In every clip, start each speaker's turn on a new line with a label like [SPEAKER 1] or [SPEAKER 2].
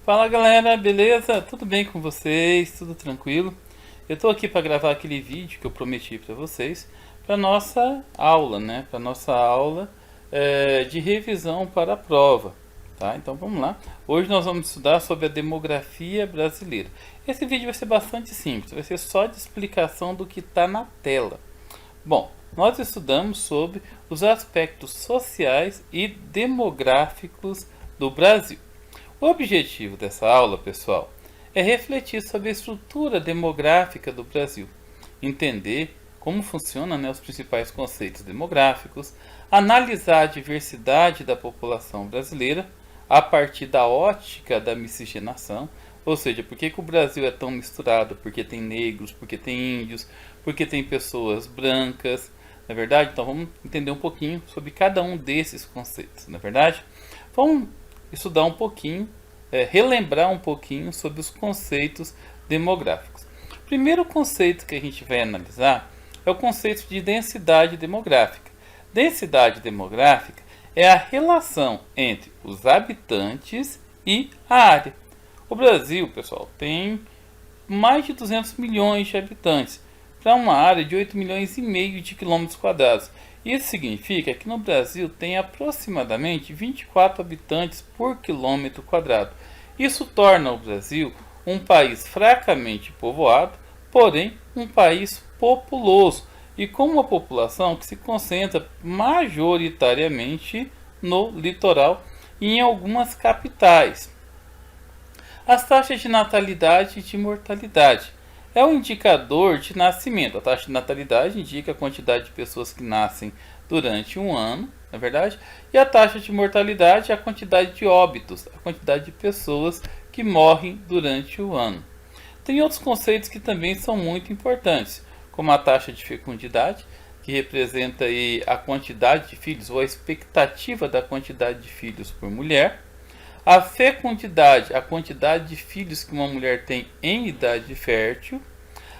[SPEAKER 1] Fala galera, beleza? Tudo bem com vocês? Tudo tranquilo? Eu tô aqui para gravar aquele vídeo que eu prometi para vocês, para nossa aula, né? Para nossa aula de revisão para a prova, tá? Então vamos lá. Hoje nós vamos estudar sobre a demografia brasileira. Esse vídeo vai ser bastante simples, vai ser só de explicação do que está na tela. Bom, nós estudamos sobre os aspectos sociais e demográficos do Brasil. O objetivo dessa aula, pessoal, é refletir sobre a estrutura demográfica do Brasil, entender como funcionam, os principais conceitos demográficos, analisar a diversidade da população brasileira a partir da ótica da miscigenação, ou seja, por que o Brasil é tão misturado, porque tem negros, porque tem índios, porque tem pessoas brancas, não é verdade? Então vamos entender um pouquinho sobre cada um desses conceitos, não é verdade? Vamos estudar um pouquinho, relembrar um pouquinho sobre os conceitos demográficos. O primeiro conceito que a gente vai analisar é o conceito de densidade demográfica. Densidade demográfica é a relação entre os habitantes e a área. O Brasil, pessoal, tem mais de 200 milhões de habitantes para uma área de 8 milhões e meio de quilômetros quadrados. Isso significa que no Brasil tem aproximadamente 24 habitantes por quilômetro quadrado. Isso torna o Brasil um país fracamente povoado, porém um país populoso e com uma população que se concentra majoritariamente no litoral e em algumas capitais. As taxas de natalidade e de mortalidade é um indicador de nascimento. A taxa de natalidade indica a quantidade de pessoas que nascem durante um ano, na verdade, e a taxa de mortalidade é a quantidade de óbitos, a quantidade de pessoas que morrem durante o ano. Tem outros conceitos que também são muito importantes, como a taxa de fecundidade, que representa aí a quantidade de filhos ou a expectativa da quantidade de filhos por mulher. A fecundidade, a quantidade de filhos que uma mulher tem em idade fértil.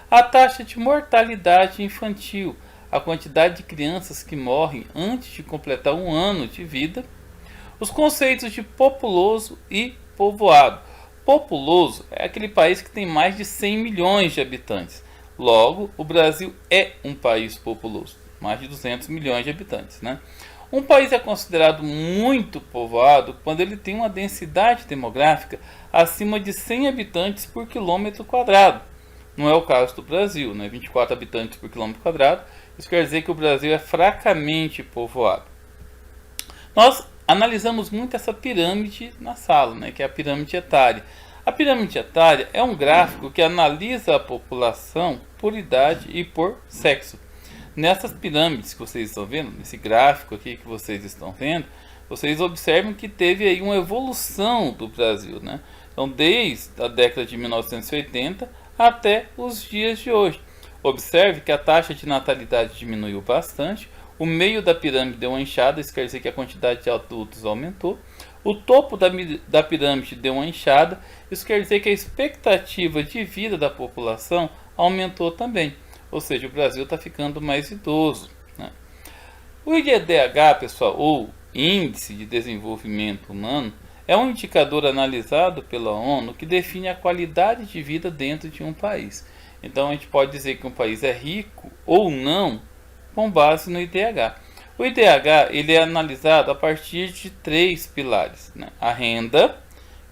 [SPEAKER 1] A taxa de mortalidade infantil, a quantidade de crianças que morrem antes de completar um ano de vida. Os conceitos de populoso e povoado. Populoso é aquele país que tem mais de 100 milhões de habitantes. Logo, o Brasil é um país populoso, mais de 200 milhões de habitantes, né? Um país é considerado muito povoado quando ele tem uma densidade demográfica acima de 100 habitantes por quilômetro quadrado. Não é o caso do Brasil, 24 habitantes por quilômetro quadrado. Isso quer dizer que o Brasil é fracamente povoado. Nós analisamos muito essa pirâmide na sala, que é a pirâmide etária. A pirâmide etária é um gráfico que analisa a população por idade e por sexo. Nessas pirâmides que vocês estão vendo, nesse gráfico aqui que vocês estão vendo, vocês observam que teve aí uma evolução do Brasil, Então, desde a década de 1980 até os dias de hoje. Observe que a taxa de natalidade diminuiu bastante, o meio da pirâmide deu uma inchada, isso quer dizer que a quantidade de adultos aumentou, o topo da pirâmide deu uma inchada, isso quer dizer que a expectativa de vida da população aumentou também. Ou seja, o Brasil está ficando mais idoso. O IDH, pessoal, ou Índice de Desenvolvimento Humano, é um indicador analisado pela ONU que define a qualidade de vida dentro de um país. Então a gente pode dizer que um país é rico ou não com base no IDH. O IDH ele é analisado a partir de 3 pilares. A renda,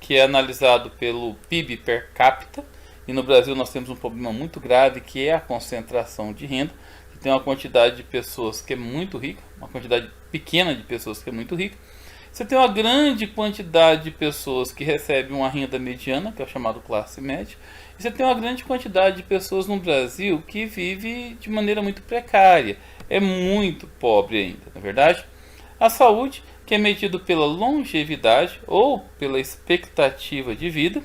[SPEAKER 1] que é analisado pelo PIB per capita. E no Brasil nós temos um problema muito grave que é a concentração de renda. Você tem uma quantidade de pessoas que é muito rica, uma quantidade pequena de pessoas que é muito rica. Você tem uma grande quantidade de pessoas que recebem uma renda mediana, que é o chamado classe média. E você tem uma grande quantidade de pessoas no Brasil que vive de maneira muito precária. É muito pobre ainda, não é verdade? A saúde, que é medido pela longevidade ou pela expectativa de vida.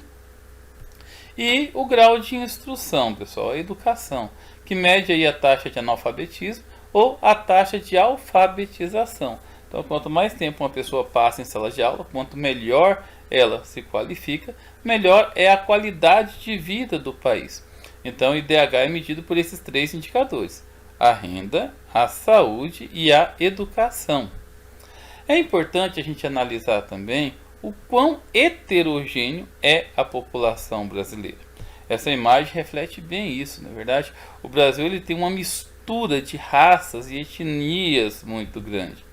[SPEAKER 1] E o grau de instrução, pessoal, a educação, que mede aí a taxa de analfabetismo ou a taxa de alfabetização. Então, quanto mais tempo uma pessoa passa em sala de aula, quanto melhor ela se qualifica, melhor é a qualidade de vida do país. Então, o IDH é medido por esses 3 indicadores: a renda, a saúde e a educação. É importante a gente analisar também o quão heterogêneo é a população brasileira. Essa imagem reflete bem isso, na verdade. O Brasil ele tem uma mistura de raças e etnias muito grande.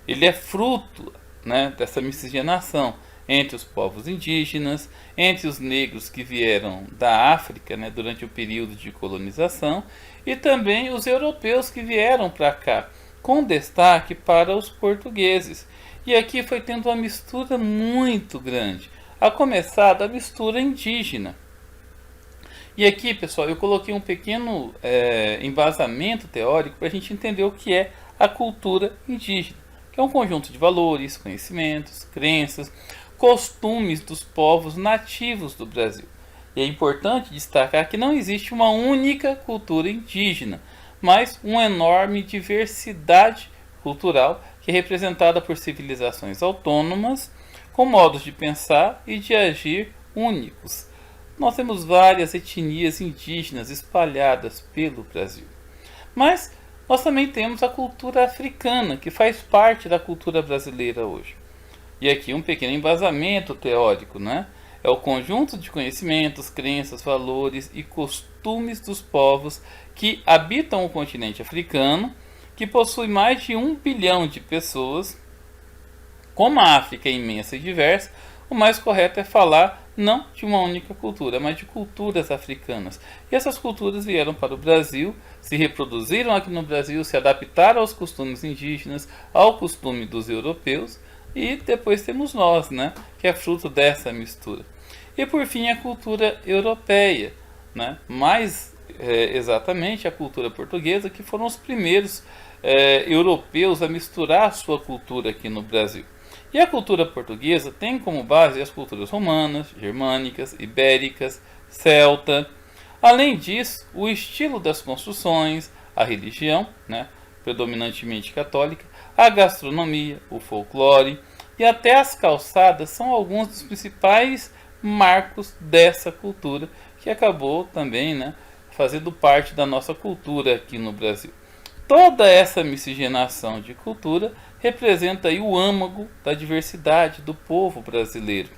[SPEAKER 1] Ele é fruto, né, dessa miscigenação entre os povos indígenas, entre os negros que vieram da África, né, durante o período de colonização, e também os europeus que vieram para cá, com destaque para os portugueses. E aqui foi tendo uma mistura muito grande, a começar da mistura indígena. E aqui, pessoal, eu coloquei um pequeno embasamento teórico para a gente entender o que é a cultura indígena, que é um conjunto de valores, conhecimentos, crenças, costumes dos povos nativos do Brasil. E é importante destacar que não existe uma única cultura indígena, mas uma enorme diversidade cultural que é representada por civilizações autônomas, com modos de pensar e de agir únicos. Nós temos várias etnias indígenas espalhadas pelo Brasil. Mas nós também temos a cultura africana, que faz parte da cultura brasileira hoje. E aqui um pequeno embasamento teórico, né? É o conjunto de conhecimentos, crenças, valores e costumes dos povos que habitam o continente africano, que possui mais de 1 bilhão de pessoas. Como a África é imensa e diversa, o mais correto é falar não de uma única cultura, mas de culturas africanas. E essas culturas vieram para o Brasil, se reproduziram aqui no Brasil, se adaptaram aos costumes indígenas, ao costume dos europeus, e depois temos nós, né, que é fruto dessa mistura. E por fim a cultura europeia, né, mais exatamente a cultura portuguesa, que foram os primeiros europeus a misturar a sua cultura aqui no Brasil. E a cultura portuguesa tem como base as culturas romanas, germânicas, ibéricas, celta. Além disso, o estilo das construções, a religião, né, predominantemente católica, a gastronomia, o folclore e até as calçadas são alguns dos principais marcos dessa cultura que acabou também, né, fazendo parte da nossa cultura aqui no Brasil. Toda essa miscigenação de cultura representa aí o âmago da diversidade do povo brasileiro.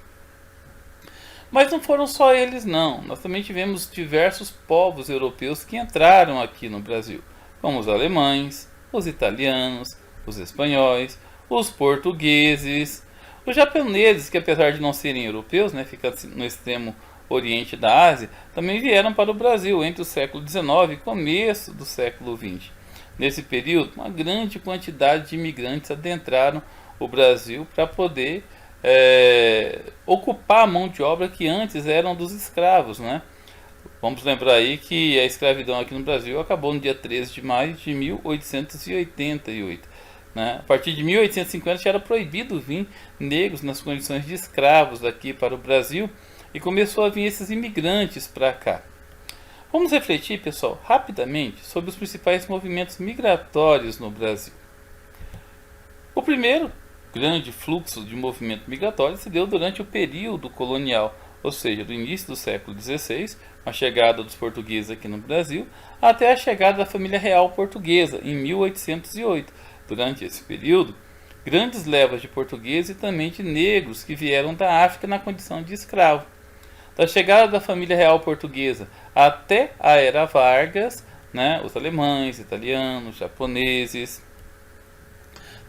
[SPEAKER 1] Mas não foram só eles não, nós também tivemos diversos povos europeus que entraram aqui no Brasil, como os alemães, os italianos, os espanhóis, os portugueses, os japoneses, que apesar de não serem europeus, né, ficam no extremo oriente da Ásia, também vieram para o Brasil entre o século XIX e começo do século XX. Nesse período, uma grande quantidade de imigrantes adentraram o Brasil para poder ocupar a mão de obra que antes eram dos escravos, né? Vamos lembrar aí que a escravidão aqui no Brasil acabou no dia 13 de maio de 1888. Né? A partir de 1850 já era proibido vir negros nas condições de escravos aqui para o Brasil e começou a vir esses imigrantes para cá. Vamos refletir, pessoal, rapidamente sobre os principais movimentos migratórios no Brasil. O primeiro grande fluxo de movimento migratório se deu durante o período colonial, ou seja, do início do século XVI, a chegada dos portugueses aqui no Brasil, até a chegada da família real portuguesa, em 1808. Durante esse período, grandes levas de portugueses e também de negros que vieram da África na condição de escravo. Da chegada da família real portuguesa até a Era Vargas, né, os alemães, italianos, japoneses.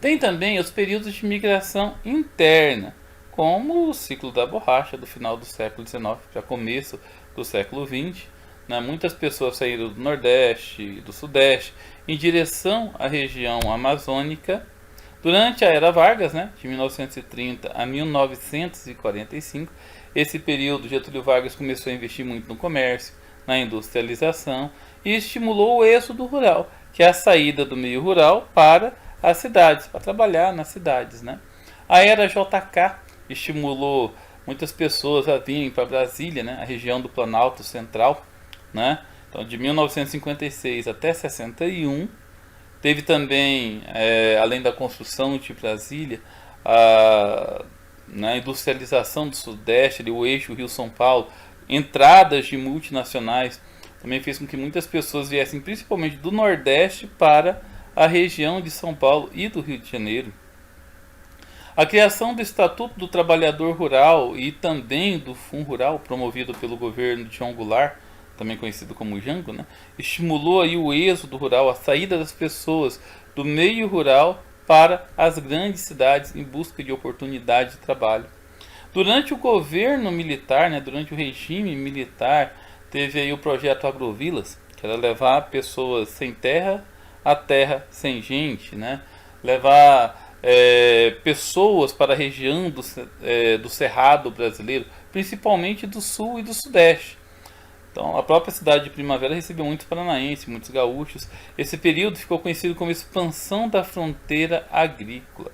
[SPEAKER 1] Tem também os períodos de migração interna, como o ciclo da borracha do final do século XIX para começo do século XX. Né, muitas pessoas saíram do Nordeste e do Sudeste em direção à região amazônica. Durante a Era Vargas, né, de 1930 a 1945, esse período Getúlio Vargas começou a investir muito no comércio, na industrialização e estimulou o êxodo rural, que é a saída do meio rural para as cidades, para trabalhar nas cidades. Né? A Era JK estimulou muitas pessoas a virem para Brasília, né, a região do Planalto Central. Né? Então, de 1956 até 61, teve também, além da construção de Brasília, na industrialização do Sudeste, ali, o eixo Rio-São Paulo, entradas de multinacionais, também fez com que muitas pessoas viessem principalmente do Nordeste para a região de São Paulo e do Rio de Janeiro. A criação do Estatuto do Trabalhador Rural e também do Fundo Rural, promovido pelo governo de João Goulart, também conhecido como Jango, né, estimulou aí o êxodo rural, a saída das pessoas do meio rural para as grandes cidades em busca de oportunidade de trabalho. Durante o governo militar, né, durante o regime militar, teve aí o projeto Agrovilas, que era levar pessoas sem terra a terra sem gente, né? Levar pessoas para a região do Cerrado brasileiro, principalmente do sul e do sudeste. Então, a própria cidade de Primavera recebeu muitos paranaenses, muitos gaúchos. Esse período ficou conhecido como expansão da fronteira agrícola.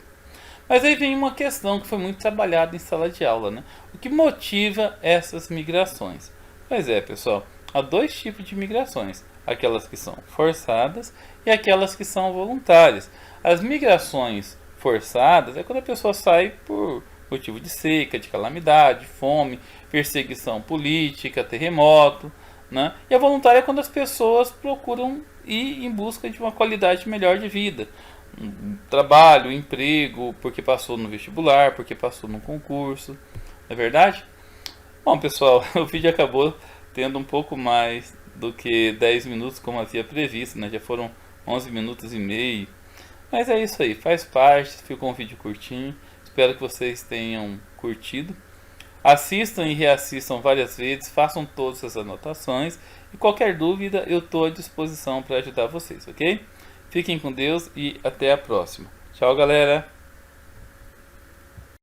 [SPEAKER 1] Mas aí vem uma questão que foi muito trabalhada em sala de aula, né? O que motiva essas migrações? Pois é, pessoal, há dois tipos de migrações: aquelas que são forçadas e aquelas que são voluntárias. As migrações forçadas é quando a pessoa sai por motivo de seca, de calamidade, fome, perseguição política, terremoto, né? E a voluntária é quando as pessoas procuram ir em busca de uma qualidade melhor de vida, um trabalho, um emprego, porque passou no vestibular, porque passou no concurso, não é verdade? Bom, pessoal, o vídeo acabou tendo um pouco mais do que 10 minutos como havia previsto, né? Já foram 11 minutos e meio. Mas é isso aí, faz parte, ficou um vídeo curtinho. Espero que vocês tenham curtido. Assistam e reassistam várias vezes, façam todas as anotações. E qualquer dúvida, eu estou à disposição para ajudar vocês, ok? Fiquem com Deus e até a próxima. Tchau, galera!